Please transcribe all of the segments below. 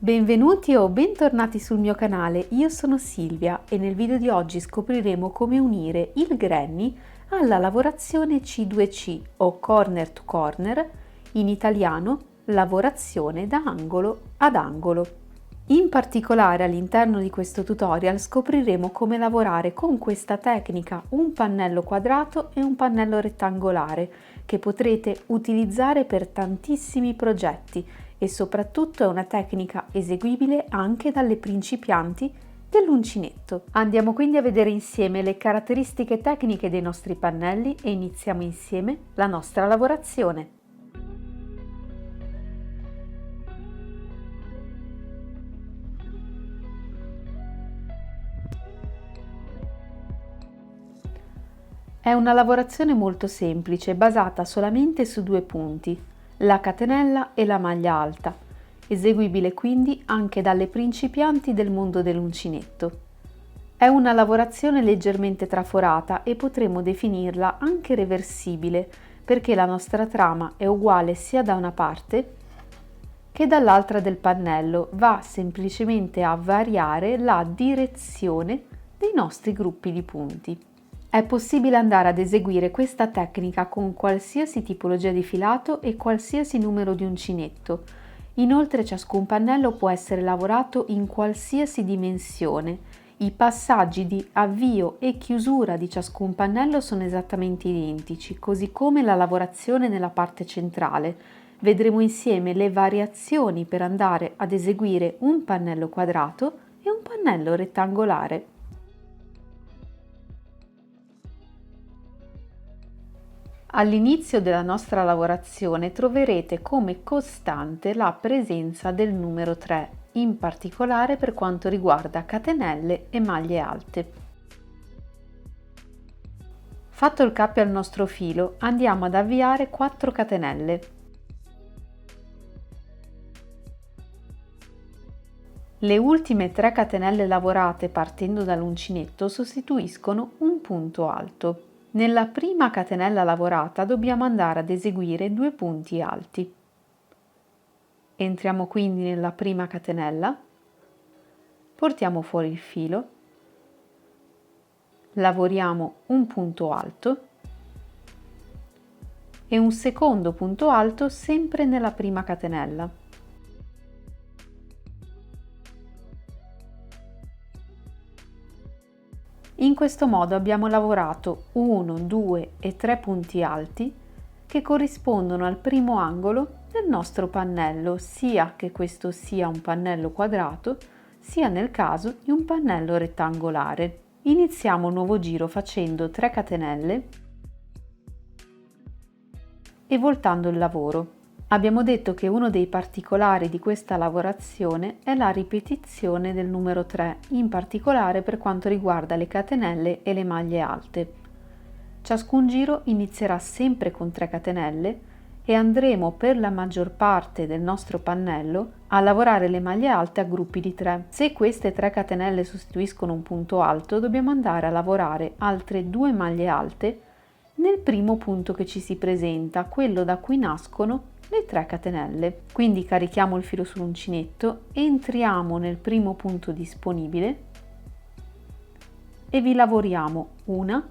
Benvenuti o bentornati sul mio canale, io sono Silvia e nel video di oggi scopriremo come unire il granny alla lavorazione C2C o corner to corner, in italiano lavorazione da angolo ad angolo. In particolare all'interno di questo tutorial scopriremo come lavorare con questa tecnica un pannello quadrato e un pannello rettangolare che potrete utilizzare per tantissimi progetti e soprattutto è una tecnica eseguibile anche dalle principianti dell'uncinetto. Andiamo quindi a vedere insieme le caratteristiche tecniche dei nostri pannelli e iniziamo insieme la nostra lavorazione. È una lavorazione molto semplice, basata solamente su due punti, la catenella e la maglia alta, eseguibile quindi anche dalle principianti del mondo dell'uncinetto. È una lavorazione leggermente traforata e potremmo definirla anche reversibile, perché la nostra trama è uguale sia da una parte che dall'altra del pannello, va semplicemente a variare la direzione dei nostri gruppi di punti. È possibile andare ad eseguire questa tecnica con qualsiasi tipologia di filato e qualsiasi numero di uncinetto. Inoltre ciascun pannello può essere lavorato in qualsiasi dimensione. I passaggi di avvio e chiusura di ciascun pannello sono esattamente identici, così come la lavorazione nella parte centrale. Vedremo insieme le variazioni per andare ad eseguire un pannello quadrato e un pannello rettangolare. All'inizio della nostra lavorazione troverete come costante la presenza del numero 3, in particolare per quanto riguarda catenelle e maglie alte. Fatto il cappio al nostro filo, andiamo ad avviare 4 catenelle. Le ultime 3 catenelle lavorate partendo dall'uncinetto sostituiscono un punto alto. Nella prima catenella lavorata dobbiamo andare ad eseguire 2 punti alti. Entriamo quindi nella prima catenella, portiamo fuori il filo, lavoriamo un punto alto e un secondo punto alto sempre nella prima catenella. In questo modo abbiamo lavorato 1, 2 e 3 punti alti che corrispondono al primo angolo del nostro pannello, sia che questo sia un pannello quadrato, sia nel caso di un pannello rettangolare. Iniziamo un nuovo giro facendo 3 catenelle e voltando il lavoro. Abbiamo detto che uno dei particolari di questa lavorazione è la ripetizione del numero 3, in particolare per quanto riguarda le catenelle e le maglie alte. Ciascun giro inizierà sempre con 3 catenelle e andremo per la maggior parte del nostro pannello a lavorare le maglie alte a gruppi di 3. Se queste 3 catenelle sostituiscono un punto alto, dobbiamo andare a lavorare altre 2 maglie alte nel primo punto che ci si presenta, quello da cui nascono le 3 catenelle. Quindi carichiamo il filo sull'uncinetto, entriamo nel primo punto disponibile e vi lavoriamo una,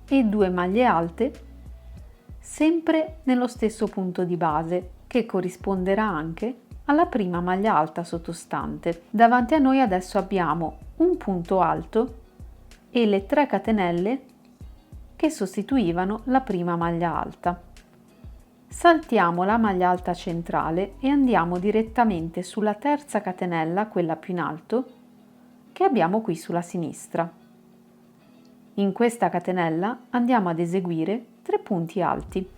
e 2 maglie alte sempre nello stesso punto di base, che corrisponderà anche alla prima maglia alta sottostante. Davanti a noi adesso abbiamo un punto alto e le 3 catenelle che sostituivano la prima maglia alta. Saltiamo la maglia alta centrale e andiamo direttamente sulla terza catenella, quella più in alto, che abbiamo qui sulla sinistra. In questa catenella andiamo ad eseguire 3 punti alti.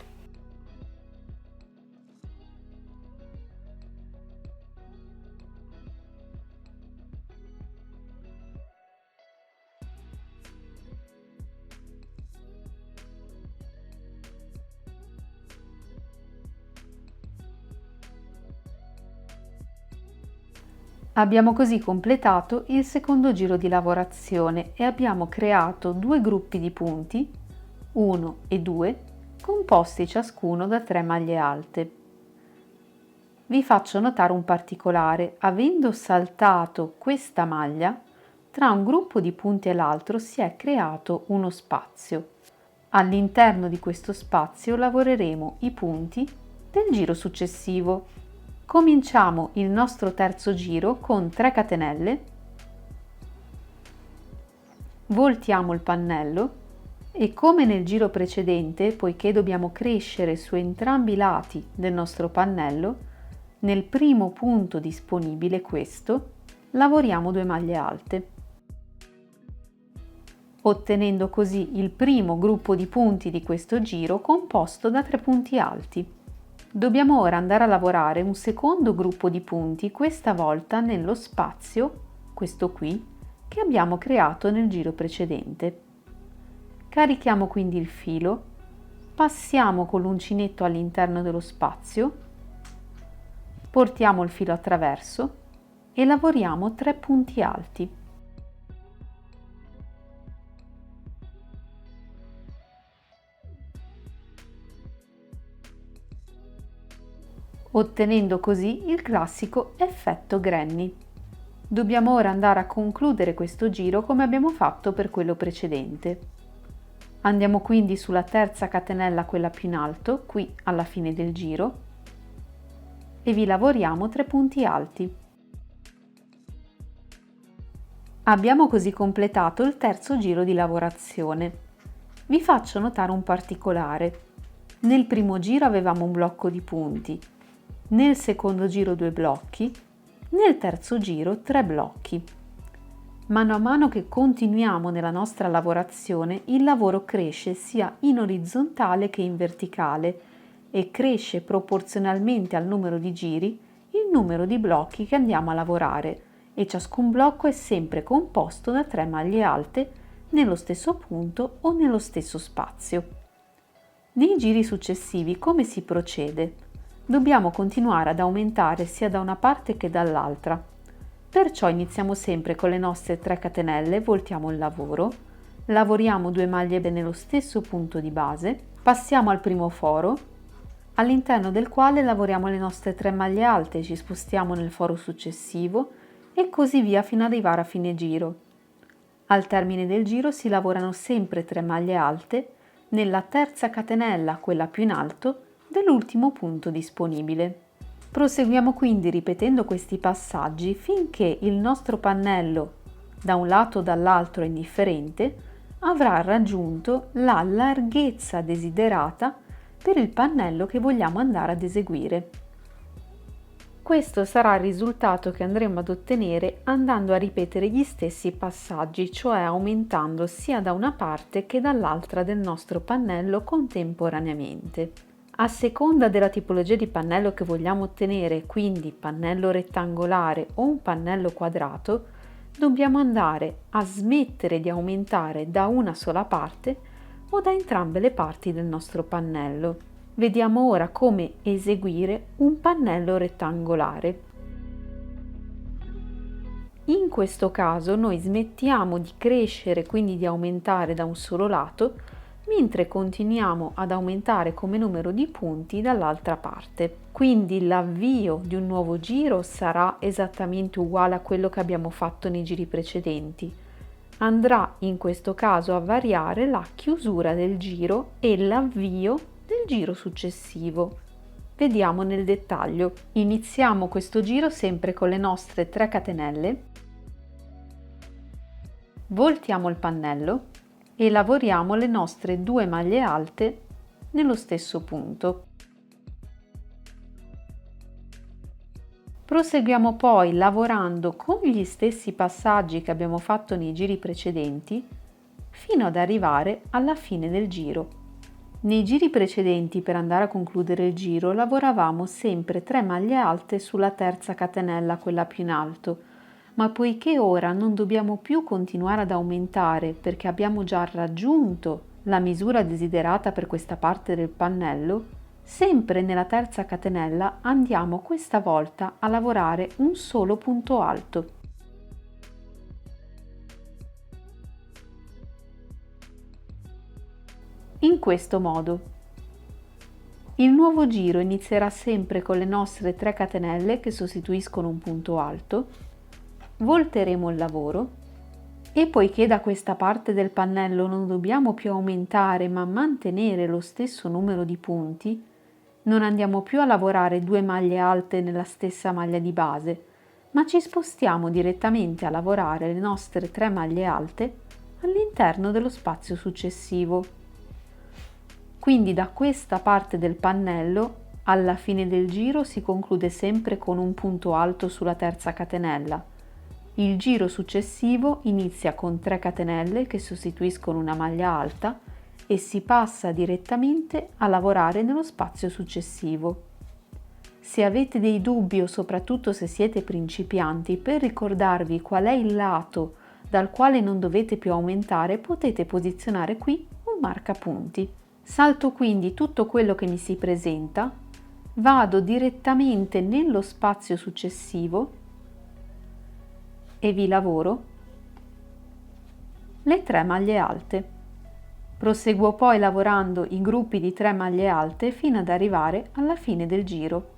Abbiamo così completato il secondo giro di lavorazione e abbiamo creato 2 gruppi di punti, 1 e 2, composti ciascuno da 3 maglie alte. Vi faccio notare un particolare: avendo saltato questa maglia, tra un gruppo di punti e l'altro si è creato uno spazio. All'interno di questo spazio lavoreremo i punti del giro successivo. Cominciamo il nostro terzo giro con 3 catenelle, voltiamo il pannello e, come nel giro precedente, poiché dobbiamo crescere su entrambi i lati del nostro pannello, nel primo punto disponibile, questo, lavoriamo 2 maglie alte, ottenendo così il primo gruppo di punti di questo giro composto da 3 punti alti. Dobbiamo ora andare a lavorare un secondo gruppo di punti, questa volta nello spazio, questo qui, che abbiamo creato nel giro precedente. Carichiamo quindi il filo, passiamo con l'uncinetto all'interno dello spazio, portiamo il filo attraverso e lavoriamo 3 punti alti. Ottenendo così il classico effetto granny. Dobbiamo ora andare a concludere questo giro come abbiamo fatto per quello precedente. Andiamo quindi sulla terza catenella, quella più in alto, qui alla fine del giro, e vi lavoriamo 3 punti alti. Abbiamo così completato il terzo giro di lavorazione. Vi faccio notare un particolare. Nel primo giro avevamo un blocco di punti, nel secondo giro 2 blocchi, nel terzo giro 3 blocchi. Mano a mano che continuiamo nella nostra lavorazione, il lavoro cresce sia in orizzontale che in verticale e cresce proporzionalmente al numero di giri il numero di blocchi che andiamo a lavorare, e ciascun blocco è sempre composto da 3 maglie alte nello stesso punto o nello stesso spazio. Nei giri successivi come si procede? Dobbiamo continuare ad aumentare sia da una parte che dall'altra. Perciò iniziamo sempre con le nostre 3 catenelle, voltiamo il lavoro, lavoriamo 2 maglie nello stesso punto di base, passiamo al primo foro, all'interno del quale lavoriamo le nostre 3 maglie alte, ci spostiamo nel foro successivo e così via fino ad arrivare a fine giro. Al termine del giro si lavorano sempre 3 maglie alte nella terza catenella, quella più in alto, dell'ultimo punto disponibile. Proseguiamo quindi ripetendo questi passaggi finché il nostro pannello, da un lato o dall'altro indifferente, avrà raggiunto la larghezza desiderata per il pannello che vogliamo andare ad eseguire. Questo sarà il risultato che andremo ad ottenere andando a ripetere gli stessi passaggi, cioè aumentando sia da una parte che dall'altra del nostro pannello contemporaneamente. A seconda della tipologia di pannello che vogliamo ottenere, quindi pannello rettangolare o un pannello quadrato, dobbiamo andare a smettere di aumentare da una sola parte o da entrambe le parti del nostro pannello. Vediamo ora come eseguire un pannello rettangolare. In questo caso noi smettiamo di crescere, quindi di aumentare da un solo lato, mentre continuiamo ad aumentare come numero di punti dall'altra parte. Quindi l'avvio di un nuovo giro sarà esattamente uguale a quello che abbiamo fatto nei giri precedenti. Andrà in questo caso a variare la chiusura del giro e l'avvio del giro successivo. Vediamo nel dettaglio. Iniziamo questo giro sempre con le nostre 3 catenelle, voltiamo il pannello e lavoriamo le nostre 2 maglie alte nello stesso punto. Proseguiamo poi lavorando con gli stessi passaggi che abbiamo fatto nei giri precedenti fino ad arrivare alla fine del giro. Nei giri precedenti, per andare a concludere il giro, lavoravamo sempre 3 maglie alte sulla terza catenella, quella più in alto, ma poiché ora non dobbiamo più continuare ad aumentare perché abbiamo già raggiunto la misura desiderata per questa parte del pannello, sempre nella terza catenella andiamo questa volta a lavorare un solo punto alto. In questo modo Il nuovo giro inizierà sempre con le nostre 3 catenelle che sostituiscono un punto alto, volteremo il lavoro e poiché da questa parte del pannello non dobbiamo più aumentare ma mantenere lo stesso numero di punti, non andiamo più a lavorare 2 maglie alte nella stessa maglia di base, ma ci spostiamo direttamente a lavorare le nostre 3 maglie alte all'interno dello spazio successivo. Quindi da questa parte del pannello, alla fine del giro si conclude sempre con un punto alto sulla terza catenella. Il giro successivo inizia con 3 catenelle che sostituiscono una maglia alta e si passa direttamente a lavorare nello spazio successivo. Se avete dei dubbi o soprattutto se siete principianti, per ricordarvi qual è il lato dal quale non dovete più aumentare, potete posizionare qui un marcapunti. Salto quindi tutto quello che mi si presenta, vado direttamente nello spazio successivo e vi lavoro le 3 maglie alte. Proseguo poi lavorando i gruppi di 3 maglie alte fino ad arrivare alla fine del giro.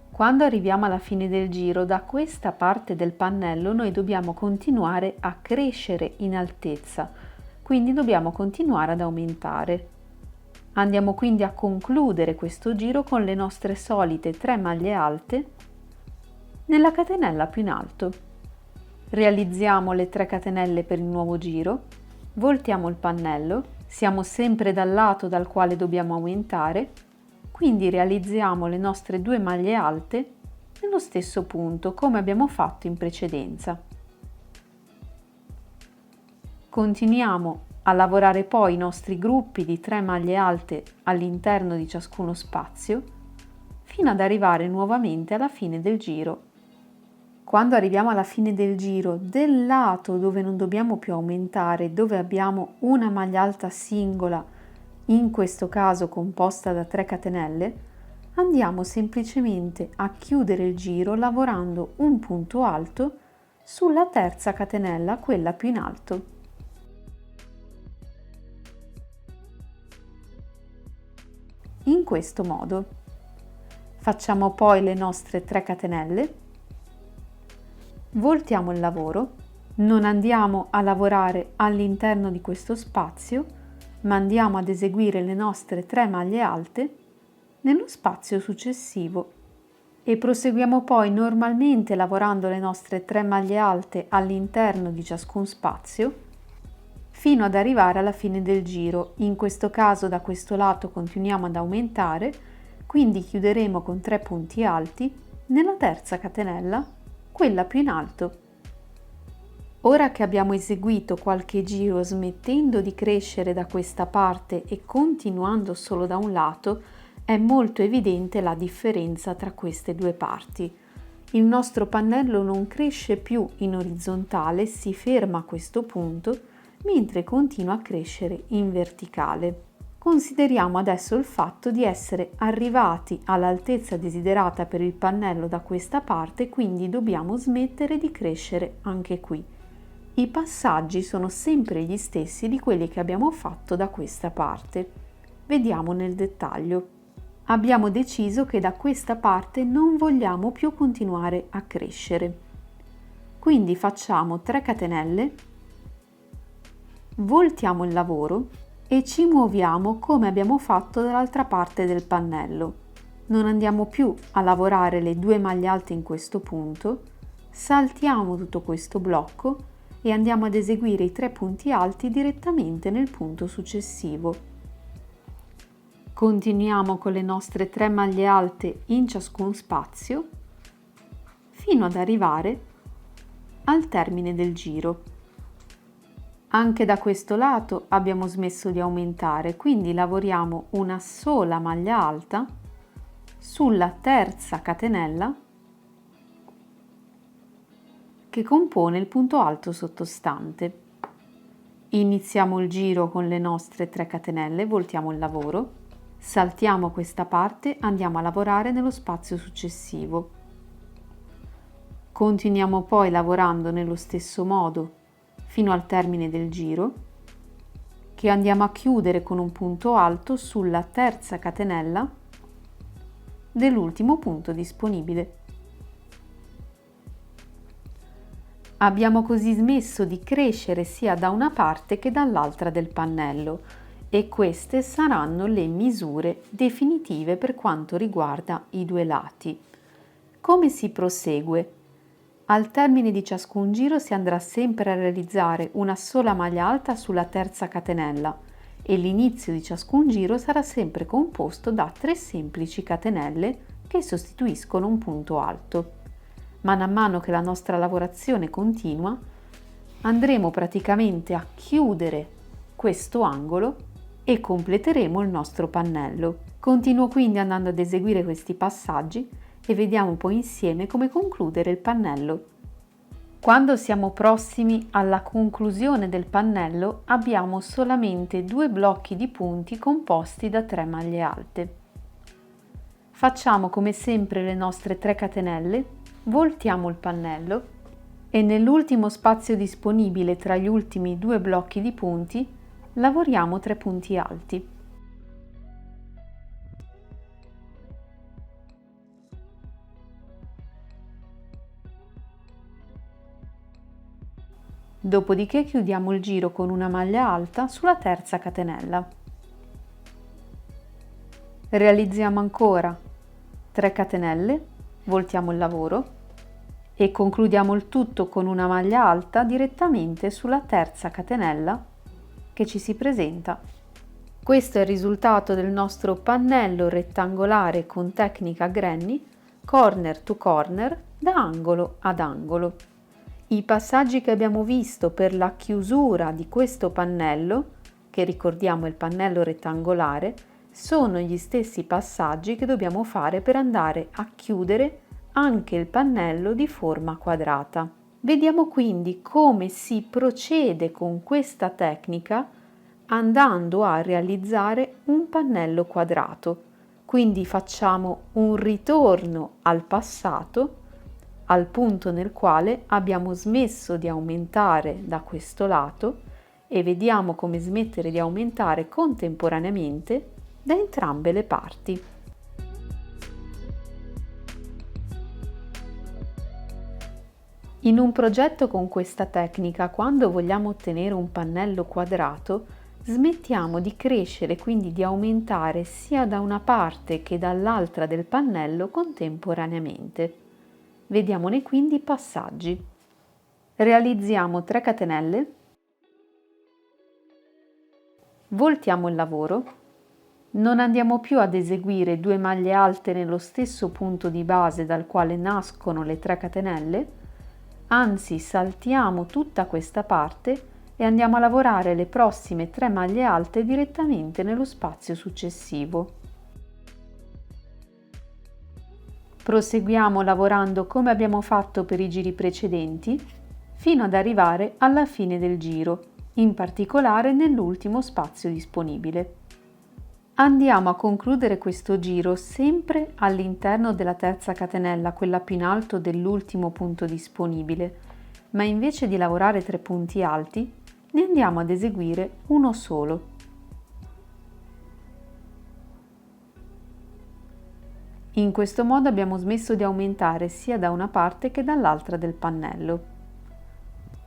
Quando arriviamo alla fine del giro, da questa parte del pannello noi dobbiamo continuare a crescere in altezza, quindi dobbiamo continuare ad aumentare. Andiamo quindi a concludere questo giro con le nostre solite 3 maglie alte nella catenella più in alto. Realizziamo le 3 catenelle per il nuovo giro, voltiamo il pannello, siamo sempre dal lato dal quale dobbiamo aumentare, quindi realizziamo le nostre 2 maglie alte nello stesso punto come abbiamo fatto in precedenza. Continuiamo a lavorare poi i nostri gruppi di 3 maglie alte all'interno di ciascuno spazio fino ad arrivare nuovamente alla fine del giro. Quando arriviamo alla fine del giro, del lato dove non dobbiamo più aumentare, dove abbiamo una maglia alta singola, in questo caso composta da 3 catenelle, andiamo semplicemente a chiudere il giro lavorando un punto alto sulla terza catenella, quella più in alto. In questo modo facciamo poi le nostre 3 catenelle, voltiamo il lavoro, non andiamo a lavorare all'interno di questo spazio, ma andiamo ad eseguire le nostre 3 maglie alte nello spazio successivo e proseguiamo poi normalmente lavorando le nostre 3 maglie alte all'interno di ciascun spazio fino ad arrivare alla fine del giro. In questo caso da questo lato continuiamo ad aumentare, quindi chiuderemo con 3 punti alti nella terza catenella, quella più in alto. Ora che abbiamo eseguito qualche giro smettendo di crescere da questa parte e continuando solo da un lato, è molto evidente la differenza tra queste due parti. Il nostro pannello non cresce più in orizzontale, si ferma a questo punto, mentre continua a crescere in verticale. Consideriamo adesso il fatto di essere arrivati all'altezza desiderata per il pannello da questa parte, quindi dobbiamo smettere di crescere anche qui. I passaggi sono sempre gli stessi di quelli che abbiamo fatto da questa parte. Vediamo nel dettaglio. Abbiamo deciso che da questa parte non vogliamo più continuare a crescere. Quindi facciamo 3 catenelle, voltiamo il lavoro e ci muoviamo come abbiamo fatto dall'altra parte del pannello. Non andiamo più a lavorare le 2 maglie alte in questo punto, saltiamo tutto questo blocco e andiamo ad eseguire i 3 punti alti direttamente nel punto successivo. Continuiamo con le nostre 3 maglie alte in ciascun spazio fino ad arrivare al termine del giro. Anche da questo lato abbiamo smesso di aumentare, quindi lavoriamo una sola maglia alta sulla terza catenella che compone il punto alto sottostante. Iniziamo il giro con le nostre 3 catenelle, voltiamo il lavoro, saltiamo questa parte, andiamo a lavorare nello spazio successivo. Continuiamo poi lavorando nello stesso modo fino al termine del giro, che andiamo a chiudere con un punto alto sulla terza catenella dell'ultimo punto disponibile. Abbiamo così smesso di crescere sia da una parte che dall'altra del pannello e queste saranno le misure definitive per quanto riguarda i due lati. Come si prosegue? Al termine di ciascun giro si andrà sempre a realizzare una sola maglia alta sulla terza catenella e l'inizio di ciascun giro sarà sempre composto da 3 semplici catenelle che sostituiscono un punto alto. Man mano che la nostra lavorazione continua, andremo praticamente a chiudere questo angolo e completeremo il nostro pannello. Continuo quindi andando ad eseguire questi passaggi e vediamo poi insieme come concludere il pannello. Quando siamo prossimi alla conclusione del pannello abbiamo solamente 2 blocchi di punti composti da 3 maglie alte. Facciamo come sempre le nostre 3 catenelle, voltiamo il pannello e nell'ultimo spazio disponibile tra gli ultimi 2 blocchi di punti lavoriamo 3 punti alti. Dopodiché chiudiamo il giro con una maglia alta sulla terza catenella. Realizziamo ancora 3 catenelle, voltiamo il lavoro e concludiamo il tutto con una maglia alta direttamente sulla terza catenella che ci si presenta. Questo è il risultato del nostro pannello rettangolare con tecnica granny, corner to corner, da angolo ad angolo. I passaggi che abbiamo visto per la chiusura di questo pannello, che ricordiamo è il pannello rettangolare, sono gli stessi passaggi che dobbiamo fare per andare a chiudere anche il pannello di forma quadrata. Vediamo quindi come si procede con questa tecnica andando a realizzare un pannello quadrato. Quindi facciamo un ritorno al passato, al punto nel quale abbiamo smesso di aumentare da questo lato e vediamo come smettere di aumentare contemporaneamente da entrambe le parti. In un progetto con questa tecnica, quando vogliamo ottenere un pannello quadrato, smettiamo di crescere, quindi di aumentare sia da una parte che dall'altra del pannello contemporaneamente. Vediamone quindi i passaggi. Realizziamo 3 catenelle, voltiamo il lavoro, non andiamo più ad eseguire 2 maglie alte nello stesso punto di base dal quale nascono le 3 catenelle, anzi saltiamo tutta questa parte e andiamo a lavorare le prossime 3 maglie alte direttamente nello spazio successivo. Proseguiamo lavorando come abbiamo fatto per i giri precedenti fino ad arrivare alla fine del giro, in particolare nell'ultimo spazio disponibile. Andiamo a concludere questo giro sempre all'interno della terza catenella, quella più in alto dell'ultimo punto disponibile, ma invece di lavorare 3 punti alti ne andiamo ad eseguire uno solo. In questo modo abbiamo smesso di aumentare sia da una parte che dall'altra del pannello.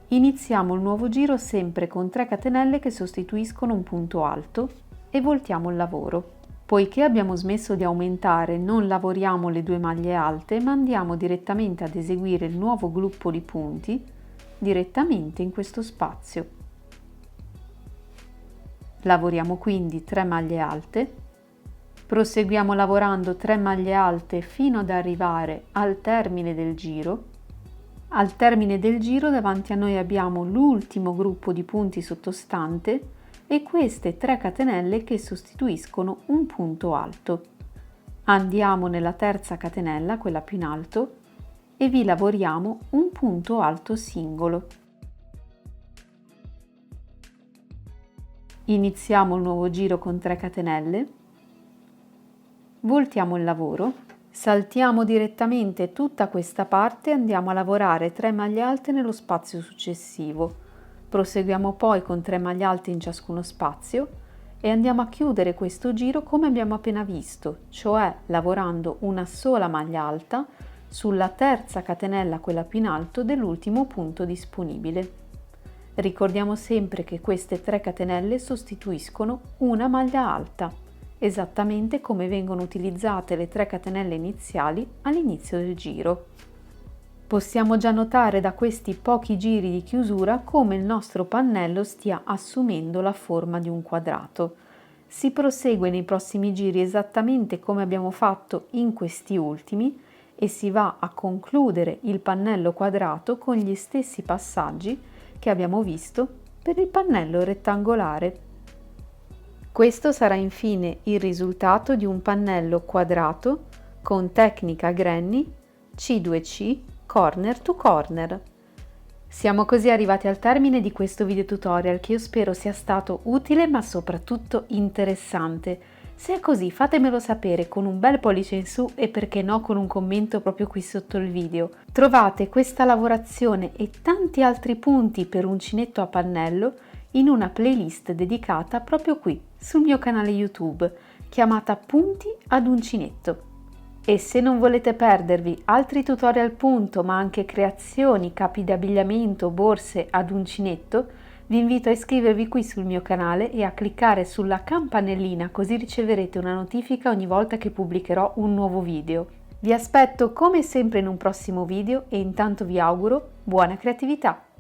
Iniziamo il nuovo giro sempre con 3 catenelle che sostituiscono un punto alto e voltiamo il lavoro. Poiché abbiamo smesso di aumentare, non lavoriamo le 2 maglie alte, ma andiamo direttamente ad eseguire il nuovo gruppo di punti direttamente in questo spazio. Lavoriamo quindi 3 maglie alte. Proseguiamo lavorando 3 maglie alte fino ad arrivare al termine del giro. Al termine del giro davanti a noi abbiamo l'ultimo gruppo di punti sottostante e queste 3 catenelle che sostituiscono un punto alto. Andiamo nella terza catenella, quella più in alto, e vi lavoriamo un punto alto singolo. Iniziamo il nuovo giro con 3 catenelle. Voltiamo il lavoro, saltiamo direttamente tutta questa parte e andiamo a lavorare 3 maglie alte nello spazio successivo. Proseguiamo poi con 3 maglie alte in ciascuno spazio e andiamo a chiudere questo giro come abbiamo appena visto, cioè lavorando una sola maglia alta sulla terza catenella, quella più in alto, dell'ultimo punto disponibile. Ricordiamo sempre che queste 3 catenelle sostituiscono una maglia alta, esattamente come vengono utilizzate le 3 catenelle iniziali all'inizio del giro. Possiamo già notare da questi pochi giri di chiusura come il nostro pannello stia assumendo la forma di un quadrato. Si prosegue nei prossimi giri esattamente come abbiamo fatto in questi ultimi e si va a concludere il pannello quadrato con gli stessi passaggi che abbiamo visto per il pannello rettangolare. Questo sarà infine il risultato di un pannello quadrato con tecnica granny C2C corner to corner. Siamo così arrivati al termine di questo video tutorial che io spero sia stato utile ma soprattutto interessante. Se è così fatemelo sapere con un bel pollice in su e perché no con un commento proprio qui sotto il video. Trovate questa lavorazione e tanti altri punti per uncinetto a pannello in una playlist dedicata proprio qui sul mio canale YouTube chiamata Punti ad uncinetto. E se non volete perdervi altri tutorial punto ma anche creazioni, capi di abbigliamento, borse ad uncinetto, vi invito a iscrivervi qui sul mio canale e a cliccare sulla campanellina così riceverete una notifica ogni volta che pubblicherò un nuovo video. Vi aspetto come sempre in un prossimo video e intanto vi auguro buona creatività!